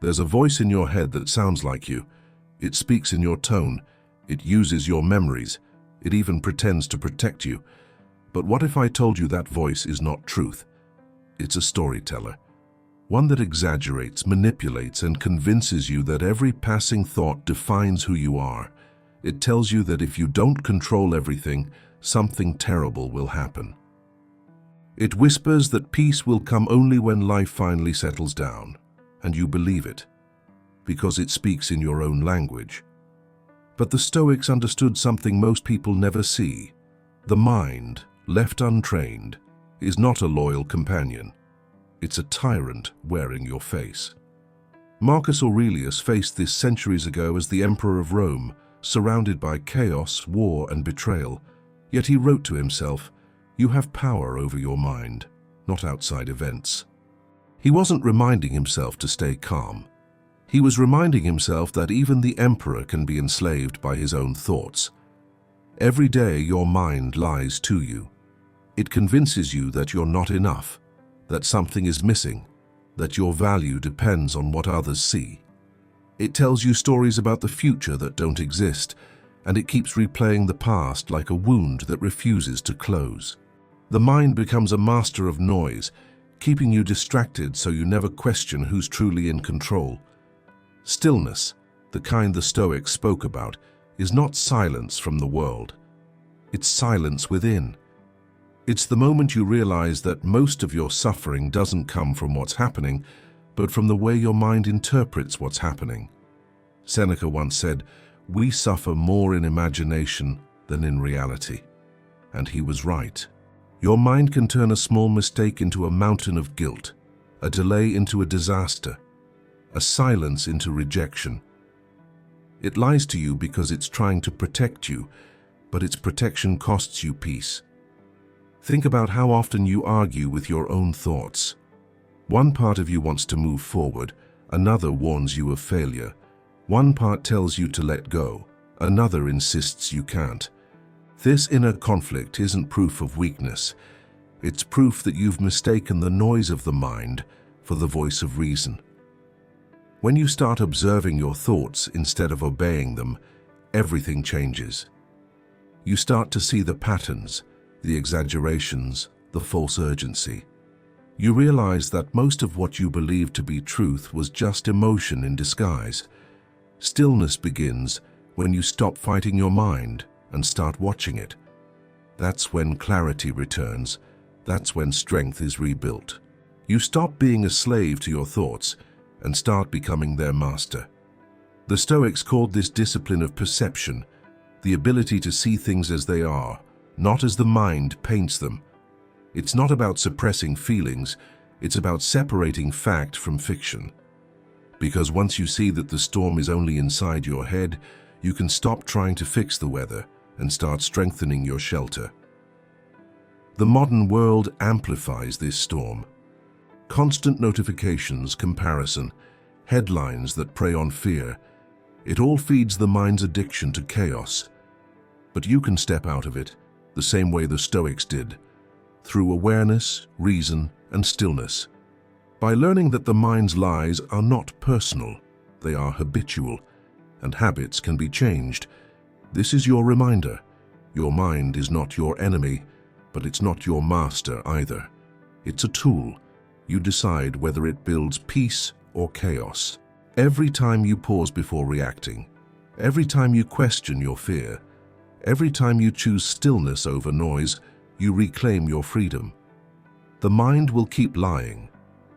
There's a voice in your head that sounds like you. It speaks in your tone. It uses your memories. It even pretends to protect you. But what if I told you that voice is not truth? It's a storyteller. One that exaggerates, manipulates, and convinces you that every passing thought defines who you are. It tells you that if you don't control everything, something terrible will happen. It whispers that peace will come only when life finally settles down, and you believe it, because it speaks in your own language. But the Stoics understood something most people never see. The mind, left untrained, is not a loyal companion. It's a tyrant wearing your face. Marcus Aurelius faced this centuries ago as the Emperor of Rome, surrounded by chaos, war, and betrayal. Yet he wrote to himself, "You have power over your mind, not outside events." He wasn't reminding himself to stay calm. He was reminding himself that even the emperor can be enslaved by his own thoughts. Every day your mind lies to you. It convinces you that you're not enough, that something is missing, that your value depends on what others see. It tells you stories about the future that don't exist, and it keeps replaying the past like a wound that refuses to close. The mind becomes a master of noise, keeping you distracted so you never question who's truly in control. Stillness, the kind the Stoics spoke about, is not silence from the world. It's silence within. It's the moment you realize that most of your suffering doesn't come from what's happening, but from the way your mind interprets what's happening. Seneca once said, "We suffer more in imagination than in reality." And he was right. Your mind can turn a small mistake into a mountain of guilt, a delay into a disaster, a silence into rejection. It lies to you because it's trying to protect you, but its protection costs you peace. Think about how often you argue with your own thoughts. One part of you wants to move forward, another warns you of failure. One part tells you to let go, another insists you can't. This inner conflict isn't proof of weakness. It's proof that you've mistaken the noise of the mind for the voice of reason. When you start observing your thoughts instead of obeying them, everything changes. You start to see the patterns, the exaggerations, the false urgency. You realize that most of what you believed to be truth was just emotion in disguise. Stillness begins when you stop fighting your mind and start watching it. That's when clarity returns. That's when strength is rebuilt. You stop being a slave to your thoughts and start becoming their master. The Stoics called this discipline of perception, the ability to see things as they are, not as the mind paints them. It's not about suppressing feelings, it's about separating fact from fiction. Because once you see that the storm is only inside your head, you can stop trying to fix the weather and start strengthening your shelter. The modern world amplifies this storm. Constant notifications, comparison, headlines that prey on fear, it all feeds the mind's addiction to chaos. But you can step out of it the same way the Stoics did, through awareness, reason, and stillness. By learning that the mind's lies are not personal, they are habitual, and habits can be changed. This is your reminder. Your mind is not your enemy, but it's not your master either. It's a tool. You decide whether it builds peace or chaos. Every time you pause before reacting, every time you question your fear, every time you choose stillness over noise, you reclaim your freedom. The mind will keep lying,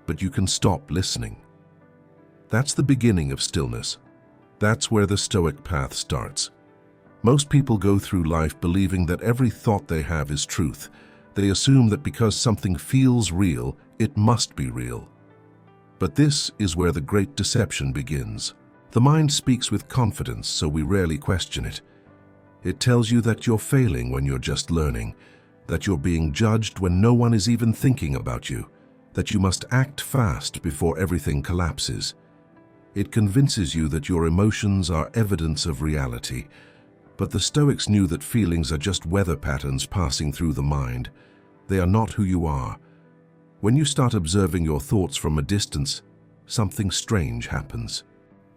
but you can stop listening. That's the beginning of stillness. That's where the Stoic path starts. Most people go through life believing that every thought they have is truth. They assume that because something feels real, it must be real. But this is where the great deception begins. The mind speaks with confidence, so we rarely question it. It tells you that you're failing when you're just learning, that you're being judged when no one is even thinking about you, that you must act fast before everything collapses. It convinces you that your emotions are evidence of reality. But the Stoics knew that feelings are just weather patterns passing through the mind. They are not who you are. When you start observing your thoughts from a distance, something strange happens.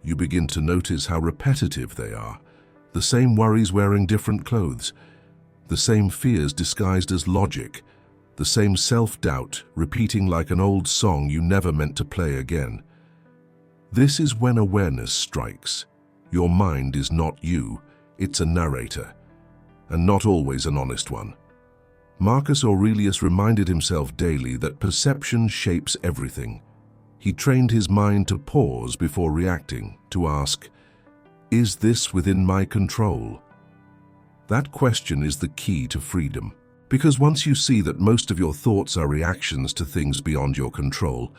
You begin to notice how repetitive they are. The same worries wearing different clothes. The same fears disguised as logic. The same self-doubt repeating like an old song you never meant to play again. This is when awareness strikes. Your mind is not you, it's a narrator, and not always an honest one. Marcus Aurelius reminded himself daily that perception shapes everything. He trained his mind to pause before reacting, to ask, "Is this within my control?" That question is the key to freedom, because once you see that most of your thoughts are reactions to things beyond your control,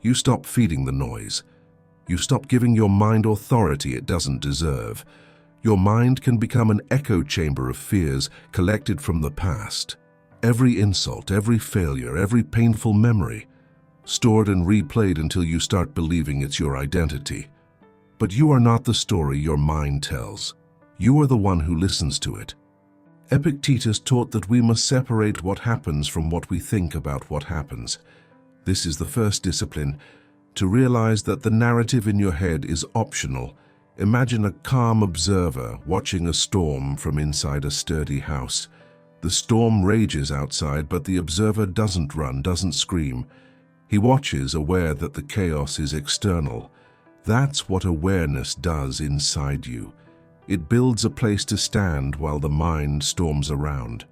you stop feeding the noise. You stop giving your mind authority it doesn't deserve. Your mind can become an echo chamber of fears collected from the past. Every insult, every failure, every painful memory, stored and replayed until you start believing it's your identity. But you are not the story your mind tells. You are the one who listens to it. Epictetus taught that we must separate what happens from what we think about what happens. This is the first discipline, to realize that the narrative in your head is optional. Imagine a calm observer watching a storm from inside a sturdy house. The storm rages outside, but the observer doesn't run, doesn't scream. He watches, aware that the chaos is external. That's what awareness does inside you. It builds a place to stand while the mind storms around.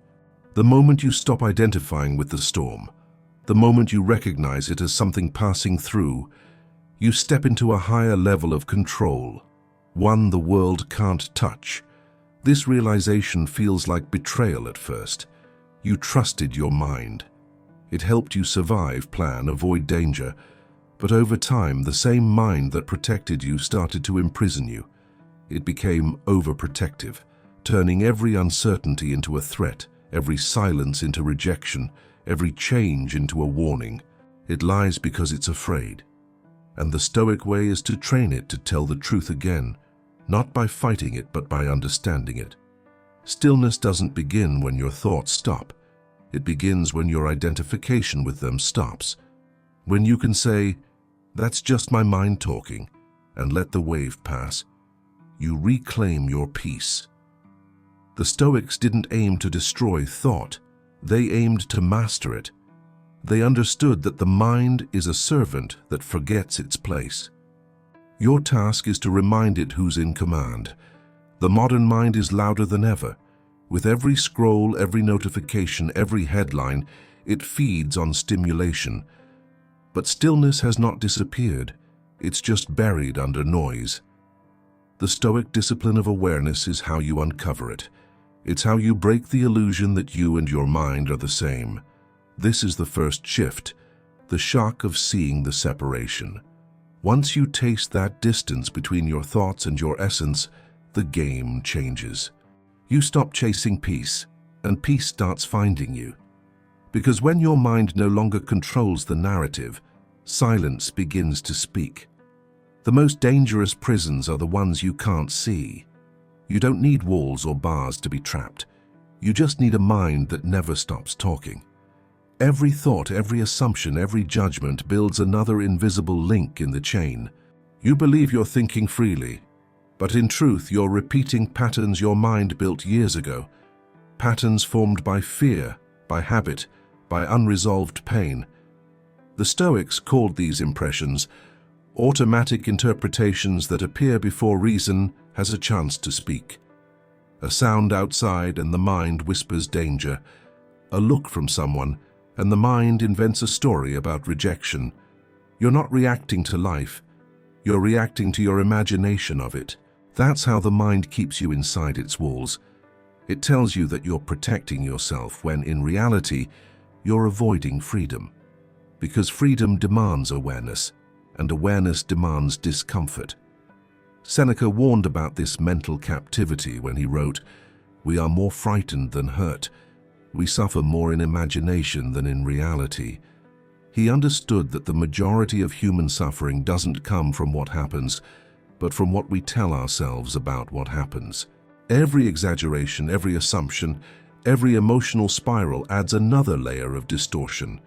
The moment you stop identifying with the storm, the moment you recognize it as something passing through, you step into a higher level of control, one the world can't touch. This realization feels like betrayal at first. You trusted your mind. It helped you survive, plan, avoid danger. But over time, the same mind that protected you started to imprison you. It became overprotective, turning every uncertainty into a threat, every silence into rejection, every change into a warning. It lies because it's afraid. And the Stoic way is to train it to tell the truth again, not by fighting it, but by understanding it. Stillness doesn't begin when your thoughts stop. It begins when your identification with them stops. When you can say, "That's just my mind talking," and let the wave pass, you reclaim your peace. The Stoics didn't aim to destroy thought. They aimed to master it. They understood that the mind is a servant that forgets its place. Your task is to remind it who's in command. The modern mind is louder than ever. With every scroll, every notification, every headline, it feeds on stimulation. But stillness has not disappeared. It's just buried under noise. The Stoic discipline of awareness is how you uncover it. It's how you break the illusion that you and your mind are the same. This is the first shift, the shock of seeing the separation. Once you taste that distance between your thoughts and your essence, the game changes. You stop chasing peace, and peace starts finding you. Because when your mind no longer controls the narrative, silence begins to speak. The most dangerous prisons are the ones you can't see. You don't need walls or bars to be trapped. You just need a mind that never stops talking. Every thought, every assumption, every judgment builds another invisible link in the chain. You believe you're thinking freely, but in truth you're repeating patterns your mind built years ago. Patterns formed by fear, by habit, by unresolved pain. The Stoics called these impressions automatic interpretations that appear before reason has a chance to speak. A sound outside and the mind whispers danger. A look from someone and the mind invents a story about rejection. You're not reacting to life. You're reacting to your imagination of it. That's how the mind keeps you inside its walls. It tells you that you're protecting yourself when in reality you're avoiding freedom. Because freedom demands awareness, and awareness demands discomfort. Seneca warned about this mental captivity when he wrote, "We are more frightened than hurt. We suffer more in imagination than in reality." He understood that the majority of human suffering doesn't come from what happens, but from what we tell ourselves about what happens. Every exaggeration, every assumption, every emotional spiral adds another layer of distortion.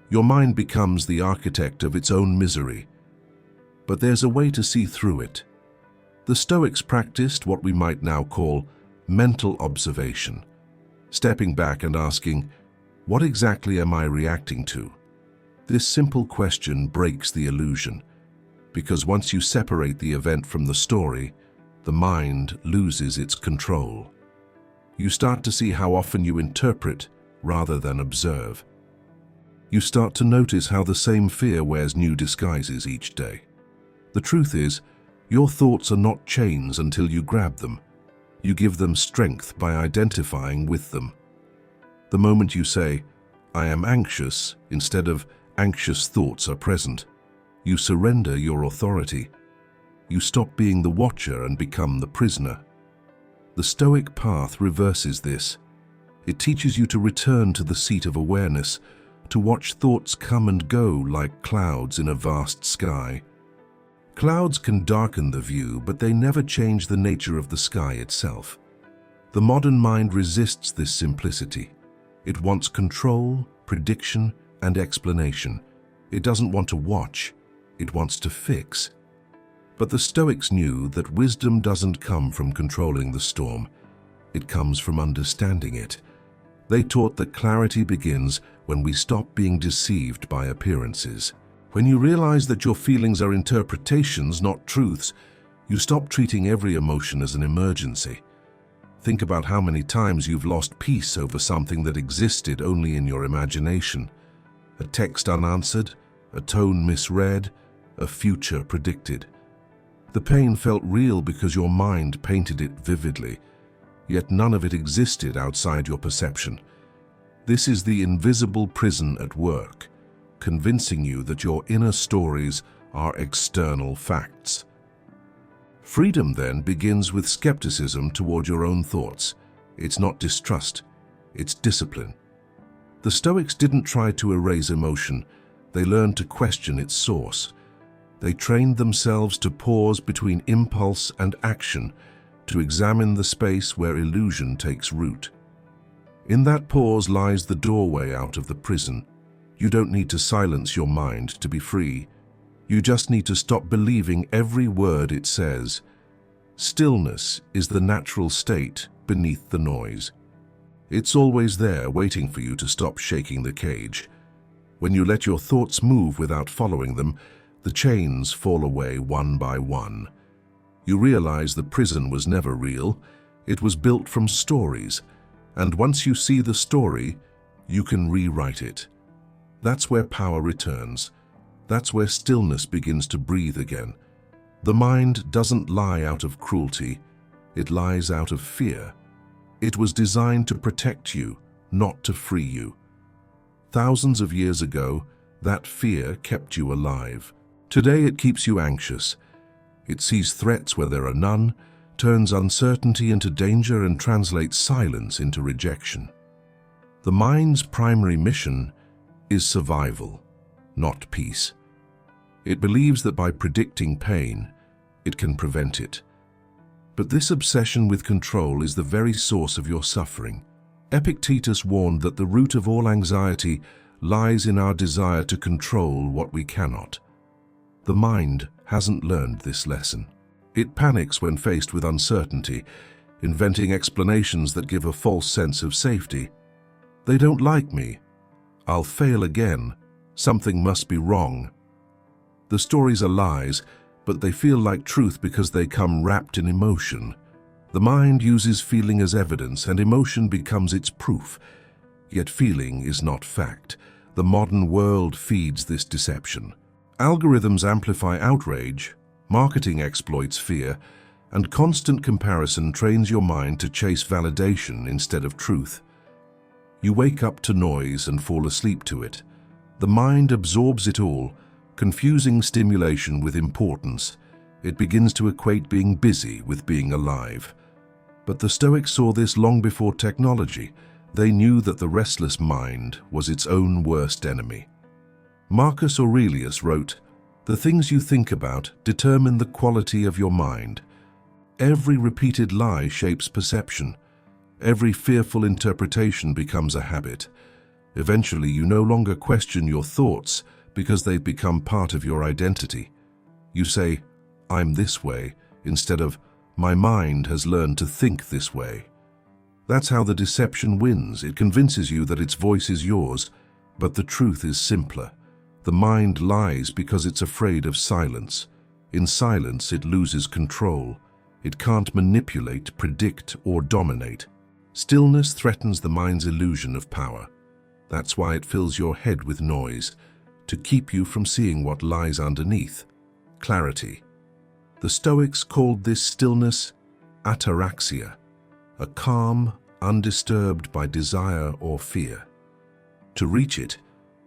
Your mind becomes the architect of its own misery, But there's a way to see through it. The Stoics practiced what we might now call mental observation, stepping back and asking, what exactly am I reacting to? This simple question breaks the illusion, because once you separate the event from the story, the mind loses its control. You start to see how often you interpret rather than observe. You start to notice how the same fear wears new disguises each day. The truth is, your thoughts are not chains until you grab them. You give them strength by identifying with them. The moment you say, I am anxious, instead of anxious thoughts are present, you surrender your authority. You stop being the watcher and become the prisoner. The Stoic path reverses this. It teaches you to return to the seat of awareness, to watch thoughts come and go like clouds in a vast sky. Clouds can darken the view, but they never change the nature of the sky itself. The modern mind resists this simplicity. It wants control, prediction, and explanation. It doesn't want to watch, it wants to fix. But the Stoics knew that wisdom doesn't come from controlling the storm. It comes from understanding it. They taught that clarity begins when we stop being deceived by appearances. When you realize that your feelings are interpretations, not truths, you stop treating every emotion as an emergency. Think about how many times you've lost peace over something that existed only in your imagination. A text unanswered, a tone misread, a future predicted. The pain felt real because your mind painted it vividly, yet none of it existed outside your perception. This is the invisible prison at work, convincing you that your inner stories are external facts. Freedom then begins with skepticism toward your own thoughts. It's not distrust, it's discipline. The Stoics didn't try to erase emotion, they learned to question its source. They trained themselves to pause between impulse and action, to examine the space where illusion takes root. In that pause lies the doorway out of the prison. You don't need to silence your mind to be free. You just need to stop believing every word it says. Stillness is the natural state beneath the noise. It's always there waiting for you to stop shaking the cage. When you let your thoughts move without following them, the chains fall away one by one. You realize the prison was never real. It was built from stories. And once you see the story, you can rewrite it. That's where power returns. That's where stillness begins to breathe again. The mind doesn't lie out of cruelty. It lies out of fear. It was designed to protect you, not to free you. Thousands of years ago, that fear kept you alive. Today it keeps you anxious. It sees threats where there are none, turns uncertainty into danger, and translates silence into rejection. The mind's primary mission is survival, not peace. It believes that by predicting pain, it can prevent it. But this obsession with control is the very source of your suffering. Epictetus warned that the root of all anxiety lies in our desire to control what we cannot. The mind hasn't learned this lesson. It panics when faced with uncertainty, inventing explanations that give a false sense of safety. They don't like me. I'll fail again. Something must be wrong. The stories are lies, but they feel like truth because they come wrapped in emotion. The mind uses feeling as evidence, and emotion becomes its proof. Yet feeling is not fact. The modern world feeds this deception. Algorithms amplify outrage, marketing exploits fear, and constant comparison trains your mind to chase validation instead of truth. You wake up to noise and fall asleep to it. The mind absorbs it all, confusing stimulation with importance. It begins to equate being busy with being alive. But the Stoics saw this long before technology. They knew that the restless mind was its own worst enemy. Marcus Aurelius wrote, "The things you think about determine the quality of your mind. Every repeated lie shapes perception. Every fearful interpretation becomes a habit. Eventually, you no longer question your thoughts because they've become part of your identity. You say, "I'm this way," instead of, "My mind has learned to think this way." That's how the deception wins. It convinces you that its voice is yours, but the truth is simpler. The mind lies because it's afraid of silence. In silence, it loses control. It can't manipulate, predict, or dominate. Stillness threatens the mind's illusion of power. That's why it fills your head with noise, to keep you from seeing what lies underneath. Clarity. The Stoics called this stillness ataraxia, a calm, undisturbed by desire or fear. To reach it,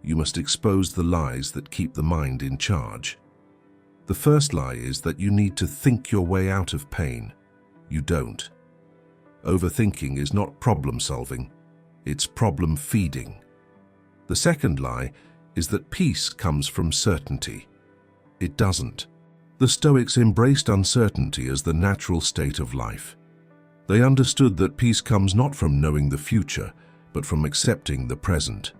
you must expose the lies that keep the mind in charge. The first lie is that you need to think your way out of pain. You don't. Overthinking is not problem solving, it's problem feeding. The second lie is that peace comes from certainty. It doesn't. The Stoics embraced uncertainty as the natural state of life. They understood that peace comes not from knowing the future, but from accepting the present.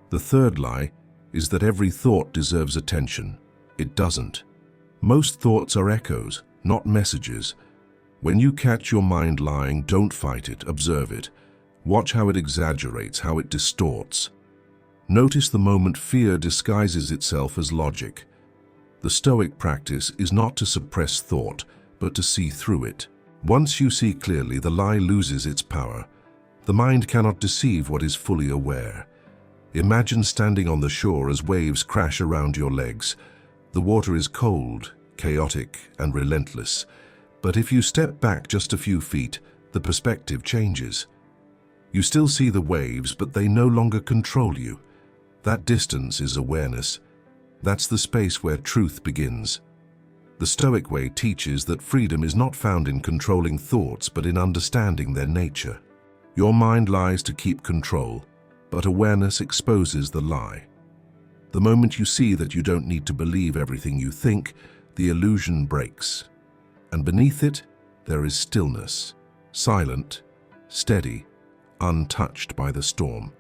The third lie is that every thought deserves attention. It doesn't. Most thoughts are echoes, not messages. When you catch your mind lying, don't fight it, observe it. Watch how it exaggerates, how it distorts. Notice the moment fear disguises itself as logic. The Stoic practice is not to suppress thought, but to see through it. Once you see clearly, the lie loses its power. The mind cannot deceive what is fully aware. Imagine standing on the shore as waves crash around your legs. The water is cold, chaotic, and relentless. But if you step back just a few feet, the perspective changes. You still see the waves, but they no longer control you. That distance is awareness. That's the space where truth begins. The Stoic way teaches that freedom is not found in controlling thoughts, but in understanding their nature. Your mind lies to keep control, but awareness exposes the lie. The moment you see that you don't need to believe everything you think, the illusion breaks. And beneath it, there is stillness, silent, steady, untouched by the storm.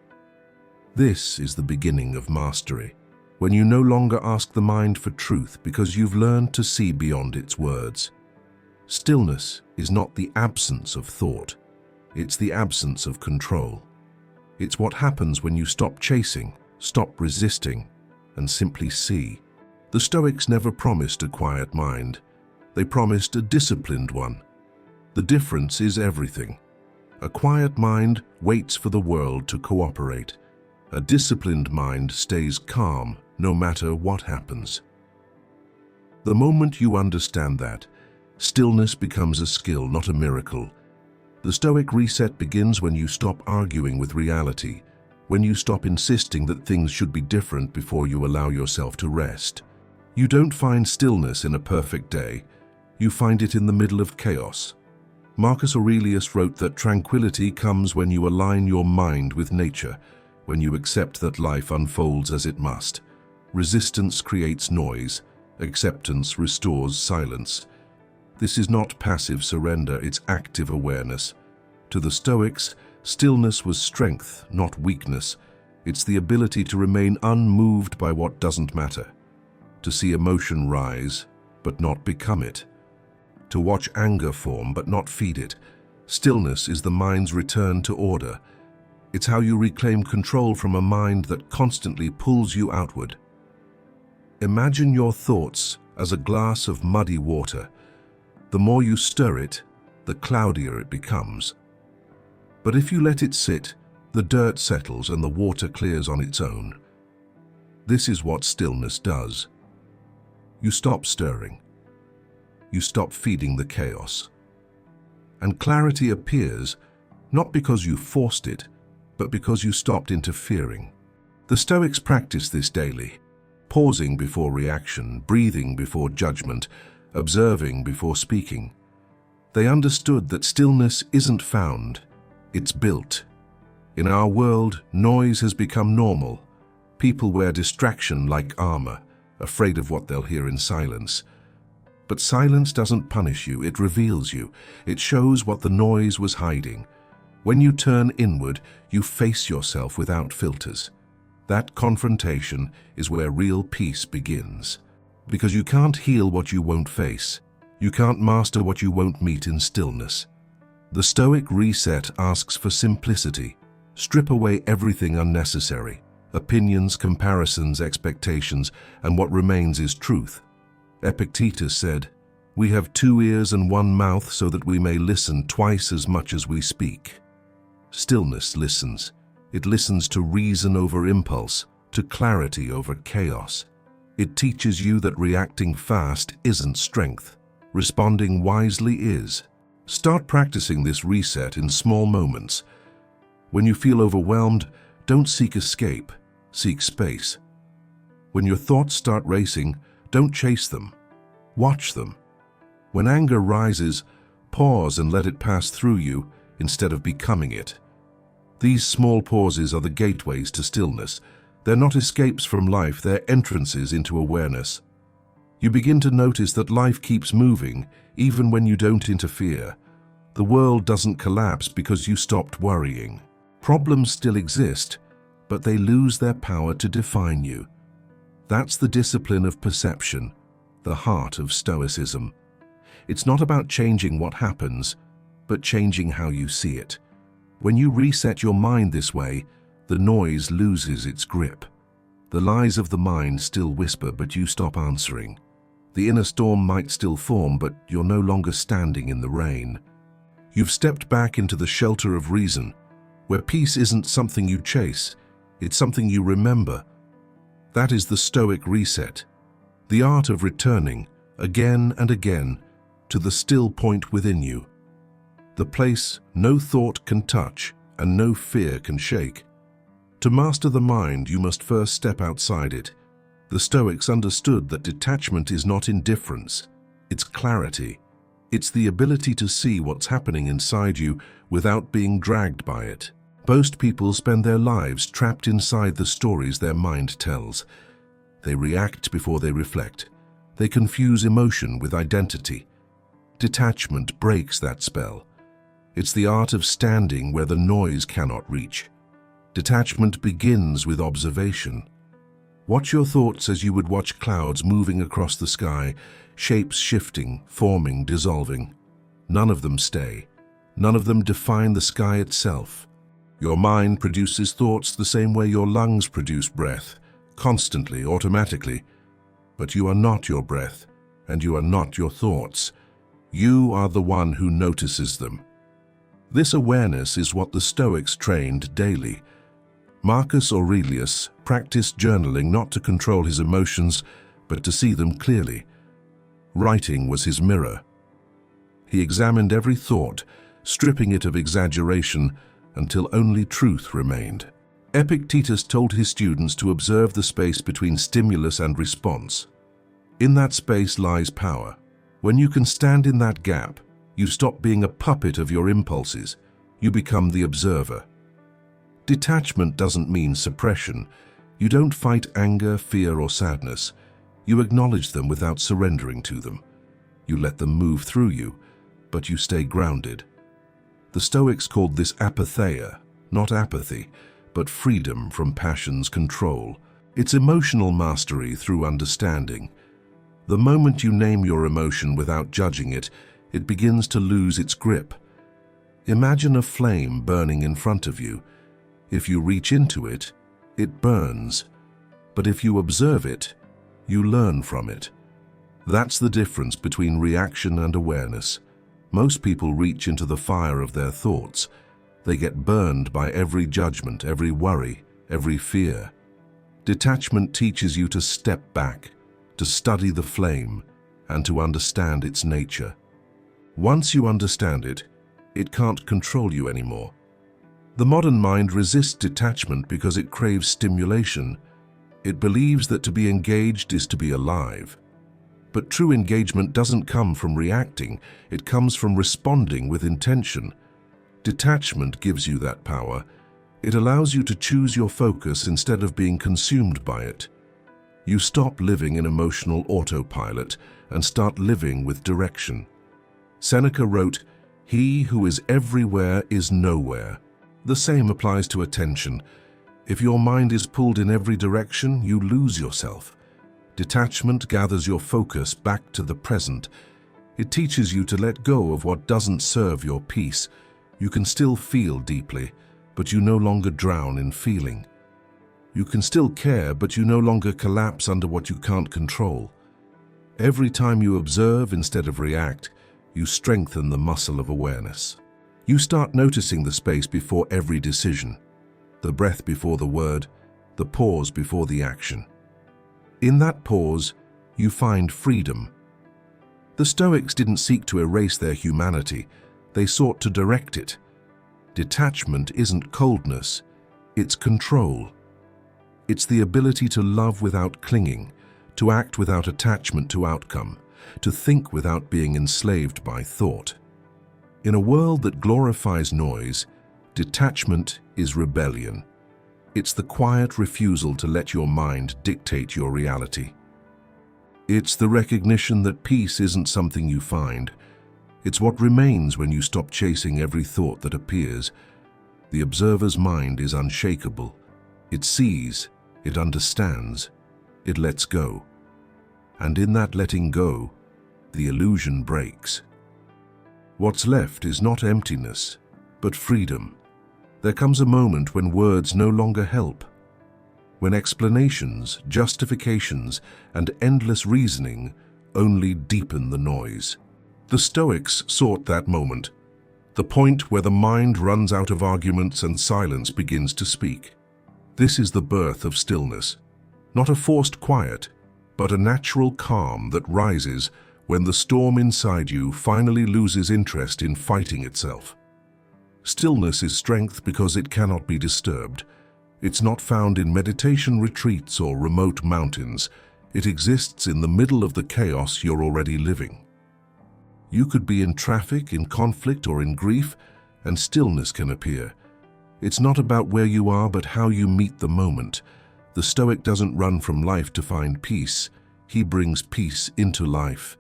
This is the beginning of mastery, when you no longer ask the mind for truth because you've learned to see beyond its words. Stillness is not the absence of thought, it's the absence of control. It's what happens when you stop chasing, stop resisting, and simply see. The Stoics never promised a quiet mind. They promised a disciplined one. The difference is everything. A quiet mind waits for the world to cooperate. A disciplined mind stays calm no matter what happens. The moment you understand that, stillness becomes a skill, not a miracle. The Stoic reset begins when you stop arguing with reality, when you stop insisting that things should be different before you allow yourself to rest. You don't find stillness in a perfect day, you find it in the middle of chaos. Marcus Aurelius wrote that tranquility comes when you align your mind with nature, when you accept that life unfolds as it must. Resistance creates noise, acceptance restores silence. This is not passive surrender, it's active awareness. To the Stoics, stillness was strength, not weakness. It's the ability to remain unmoved by what doesn't matter, to see emotion rise, but not become it, to watch anger form, but not feed it. Stillness is the mind's return to order. It's how you reclaim control from a mind that constantly pulls you outward. Imagine your thoughts as a glass of muddy water. The more you stir it, the cloudier it becomes. But if you let it sit, the dirt settles and the water clears on its own. This is what stillness does. You stop stirring. You stop feeding the chaos. And clarity appears, not because you forced it, but because you stopped interfering. The Stoics practice this daily, pausing before reaction, breathing before judgment, observing before speaking. They understood that stillness isn't found, it's built. In our world, noise has become normal. People wear distraction like armor, afraid of what they'll hear in silence. But silence doesn't punish you, it reveals you. It shows what the noise was hiding. When you turn inward, you face yourself without filters. That confrontation is where real peace begins. Because you can't heal what you won't face. You can't master what you won't meet in stillness. The Stoic reset asks for simplicity. Strip away everything unnecessary. Opinions, comparisons, expectations, and what remains is truth. Epictetus said, "We have 2 ears and 1 mouth so that we may listen twice as much as we speak." Stillness listens. It listens to reason over impulse, to clarity over chaos. It teaches you that reacting fast isn't strength. Responding wisely is. Start practicing this reset in small moments. When you feel overwhelmed, don't seek escape, seek space. When your thoughts start racing, don't chase them. Watch them. When anger rises, pause and let it pass through you instead of becoming it. These small pauses are the gateways to stillness. They're not escapes from life, they're entrances into awareness. You begin to notice that life keeps moving, even when you don't interfere. The world doesn't collapse because you stopped worrying. Problems still exist, but they lose their power to define you. That's the discipline of perception, the heart of Stoicism. It's not about changing what happens, but changing how you see it. When you reset your mind this way, the noise loses its grip. The lies of the mind still whisper, but you stop answering. The inner storm might still form, but you're no longer standing in the rain. You've stepped back into the shelter of reason, where peace isn't something you chase, it's something you remember. That is the Stoic reset, the art of returning, again and again, to the still point within you. The place no thought can touch and no fear can shake. To master the mind, you must first step outside it. The Stoics understood that detachment is not indifference, it's clarity. It's the ability to see what's happening inside you without being dragged by it. Most people spend their lives trapped inside the stories their mind tells. They react before they reflect. They confuse emotion with identity. Detachment breaks that spell. It's the art of standing where the noise cannot reach. Detachment begins with observation. Watch your thoughts as you would watch clouds moving across the sky, shapes shifting, forming, dissolving. None of them stay. None of them define the sky itself. Your mind produces thoughts the same way your lungs produce breath, constantly, automatically. But you are not your breath, and you are not your thoughts. You are the one who notices them. This awareness is what the Stoics trained daily. Marcus Aurelius practiced journaling not to control his emotions, but to see them clearly. Writing was his mirror. He examined every thought, stripping it of exaggeration until only truth remained. Epictetus told his students to observe the space between stimulus and response. In that space lies power. When you can stand in that gap, you stop being a puppet of your impulses. You become the observer. Detachment doesn't mean suppression. You don't fight anger, fear, or sadness. You acknowledge them without surrendering to them. You let them move through you, but you stay grounded. The Stoics called this apatheia, not apathy, but freedom from passion's control. It's emotional mastery through understanding. The moment you name your emotion without judging it, it begins to lose its grip. Imagine a flame burning in front of you. If you reach into it, it burns. But if you observe it, you learn from it. That's the difference between reaction and awareness. Most people reach into the fire of their thoughts. They get burned by every judgment, every worry, every fear. Detachment teaches you to step back, to study the flame, and to understand its nature. Once you understand it, it can't control you anymore. The modern mind resists detachment because it craves stimulation. It believes that to be engaged is to be alive. But true engagement doesn't come from reacting, it comes from responding with intention. Detachment gives you that power. It allows you to choose your focus instead of being consumed by it. You stop living in emotional autopilot and start living with direction. Seneca wrote, "He who is everywhere is nowhere." The same applies to attention. If your mind is pulled in every direction, you lose yourself. Detachment gathers your focus back to the present. It teaches you to let go of what doesn't serve your peace. You can still feel deeply, but you no longer drown in feeling. You can still care, but you no longer collapse under what you can't control. Every time you observe instead of react, you strengthen the muscle of awareness. You start noticing the space before every decision, the breath before the word, the pause before the action. In that pause, you find freedom. The Stoics didn't seek to erase their humanity, they sought to direct it. Detachment isn't coldness, it's control. It's the ability to love without clinging, to act without attachment to outcome, to think without being enslaved by thought. In a world that glorifies noise, detachment is rebellion. It's the quiet refusal to let your mind dictate your reality. It's the recognition that peace isn't something you find. It's what remains when you stop chasing every thought that appears. The observer's mind is unshakable. It sees, it understands, it lets go. And in that letting go, the illusion breaks. What's left is not emptiness, but freedom. There comes a moment when words no longer help, when explanations, justifications, and endless reasoning only deepen the noise. The Stoics sought that moment, the point where the mind runs out of arguments and silence begins to speak. This is the birth of stillness, not a forced quiet, but a natural calm that rises when the storm inside you finally loses interest in fighting itself. Stillness is strength because it cannot be disturbed. It's not found in meditation retreats or remote mountains. It exists in the middle of the chaos you're already living. You could be in traffic, in conflict, or in grief, and stillness can appear. It's not about where you are, but how you meet the moment. The Stoic doesn't run from life to find peace. He brings peace into life.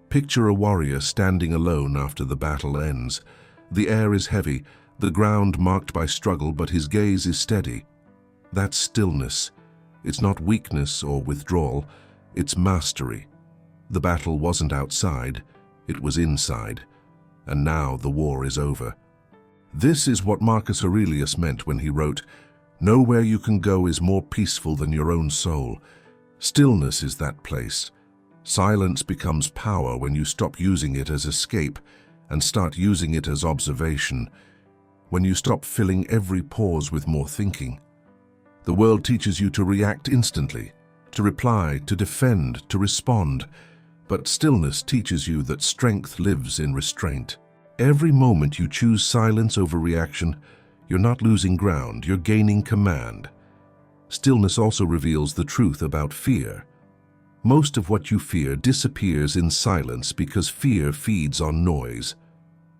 Picture a warrior standing alone after the battle ends. The air is heavy, the ground marked by struggle, but his gaze is steady. That's stillness. It's not weakness or withdrawal, it's mastery. The battle wasn't outside, it was inside. And now the war is over. This is what Marcus Aurelius meant when he wrote, "Nowhere you can go is more peaceful than your own soul." Stillness is that place. Silence becomes power when you stop using it as escape and start using it as observation. When you stop filling every pause with more thinking. The world teaches you to react instantly, to reply, to defend, to respond. But stillness teaches you that strength lives in restraint. Every moment you choose silence over reaction, you're not losing ground, you're gaining command. Stillness also reveals the truth about fear. Most of what you fear disappears in silence because fear feeds on noise.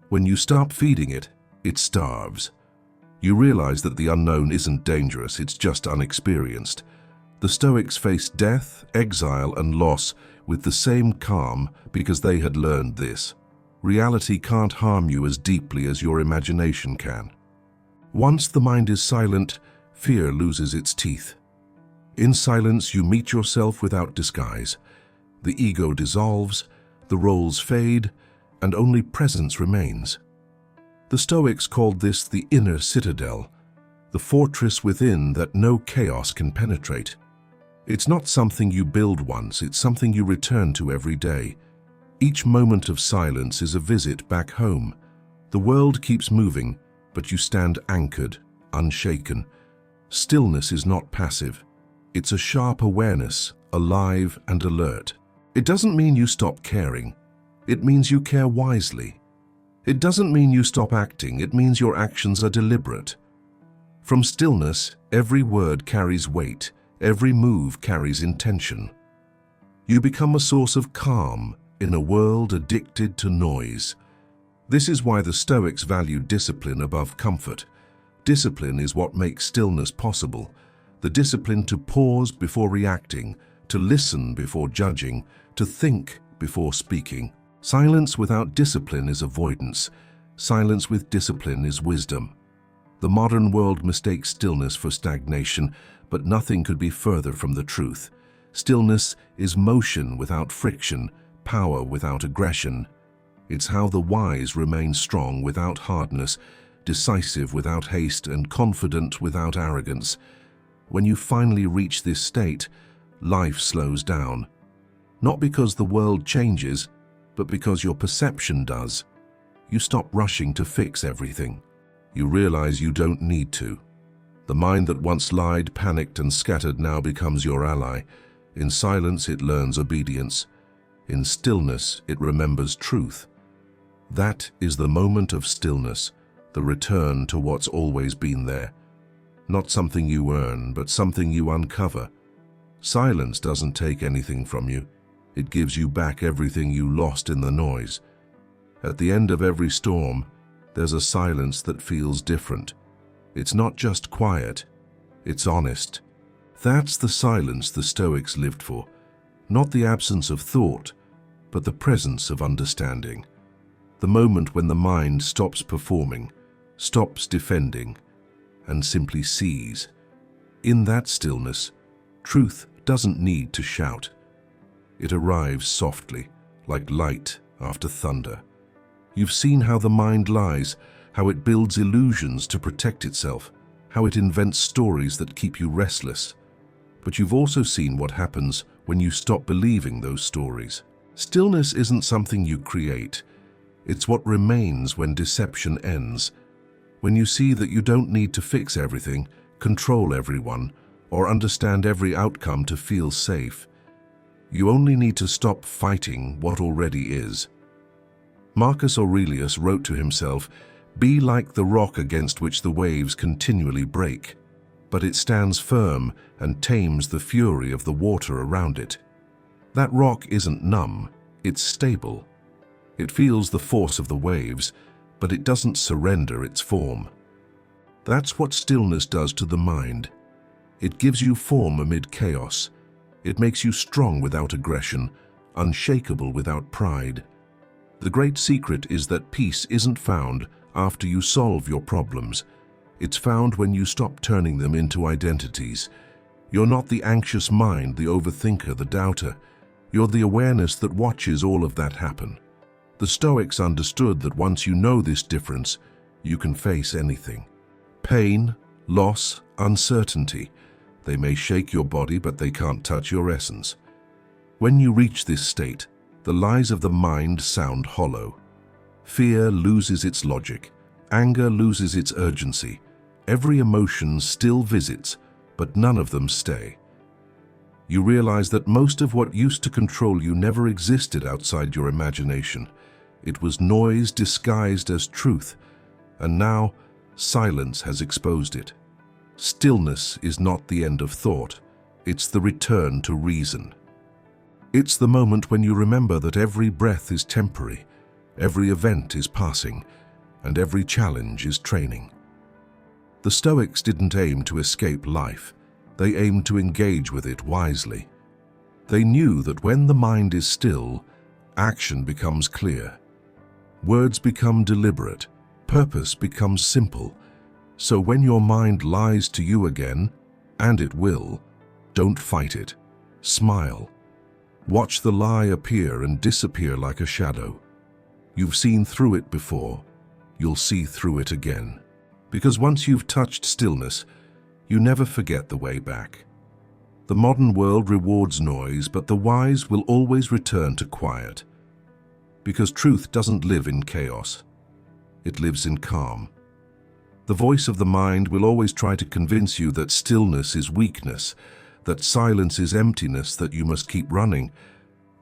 When you stop feeding it, it starves. You realize that the unknown isn't dangerous, it's just unexperienced. The Stoics faced death, exile, and loss with the same calm because they had learned this. Reality can't harm you as deeply as your imagination can. Once the mind is silent, fear loses its teeth. In silence, you meet yourself without disguise. The ego dissolves, the roles fade, and only presence remains. The Stoics called this the inner citadel, the fortress within that no chaos can penetrate. It's not something you build once, it's something you return to every day. Each moment of silence is a visit back home. The world keeps moving, but you stand anchored, unshaken. Stillness is not passive. It's a sharp awareness, alive and alert. It doesn't mean you stop caring. It means you care wisely. It doesn't mean you stop acting, it means your actions are deliberate. From stillness, every word carries weight, every move carries intention. You become a source of calm in a world addicted to noise. This is why the Stoics valued discipline above comfort. Discipline is what makes stillness possible. The discipline to pause before reacting, to listen before judging, to think before speaking. Silence without discipline is avoidance. Silence with discipline is wisdom. The modern world mistakes stillness for stagnation, but nothing could be further from the truth. Stillness is motion without friction, power without aggression. It's how the wise remain strong without hardness, decisive without haste, and confident without arrogance. When you finally reach this state, life slows down. Not because the world changes, but because your perception does. You stop rushing to fix everything. You realize you don't need to. The mind that once lied, panicked, and scattered now becomes your ally. In silence, it learns obedience. In stillness, it remembers truth. That is the moment of stillness, the return to what's always been there. Not something you earn, but something you uncover. Silence doesn't take anything from you. It gives you back everything you lost in the noise. At the end of every storm, there's a silence that feels different. It's not just quiet, it's honest. That's the silence the Stoics lived for. Not the absence of thought, but the presence of understanding. The moment when the mind stops performing, stops defending, and simply sees. In that stillness, truth doesn't need to shout. It arrives softly, like light after thunder. You've seen how the mind lies, how it builds illusions to protect itself, how it invents stories that keep you restless. But you've also seen what happens when you stop believing those stories. Stillness isn't something you create. It's what remains when deception ends. When you see that you don't need to fix everything, control everyone, or understand every outcome to feel safe. You only need to stop fighting what already is. Marcus Aurelius wrote to himself, "Be like the rock against which the waves continually break, but it stands firm and tames the fury of the water around it." That rock isn't numb, it's stable. It feels the force of the waves, but it doesn't surrender its form. That's what stillness does to the mind. It gives you form amid chaos. It makes you strong without aggression, unshakable without pride. The great secret is that peace isn't found after you solve your problems. It's found when you stop turning them into identities. You're not the anxious mind, the overthinker, the doubter. You're the awareness that watches all of that happen. The Stoics understood that once you know this difference, you can face anything. Pain, loss, uncertainty. They may shake your body, but they can't touch your essence. When you reach this state, the lies of the mind sound hollow. Fear loses its logic. Anger loses its urgency. Every emotion still visits, but none of them stay. You realize that most of what used to control you never existed outside your imagination. It was noise disguised as truth, and now silence has exposed it. Stillness is not the end of thought, it's the return to reason. It's the moment when you remember that every breath is temporary, every event is passing, and every challenge is training. The Stoics didn't aim to escape life, they aimed to engage with it wisely. They knew that when the mind is still, action becomes clear. Words become deliberate, purpose becomes simple. So when your mind lies to you again, and it will, don't fight it. Smile. Watch the lie appear and disappear like a shadow. You've seen through it before, you'll see through it again. Because once you've touched stillness, you never forget the way back. The modern world rewards noise, but the wise will always return to quiet. Because truth doesn't live in chaos, it lives in calm. The voice of the mind will always try to convince you that stillness is weakness, that silence is emptiness, that you must keep running.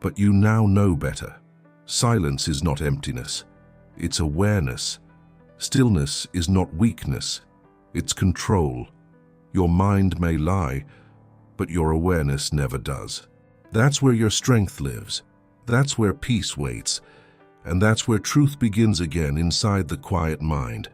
But you now know better. Silence is not emptiness, it's awareness. Stillness is not weakness, it's control. Your mind may lie, but your awareness never does. That's where your strength lives. That's where peace waits. And that's where truth begins again inside the quiet mind.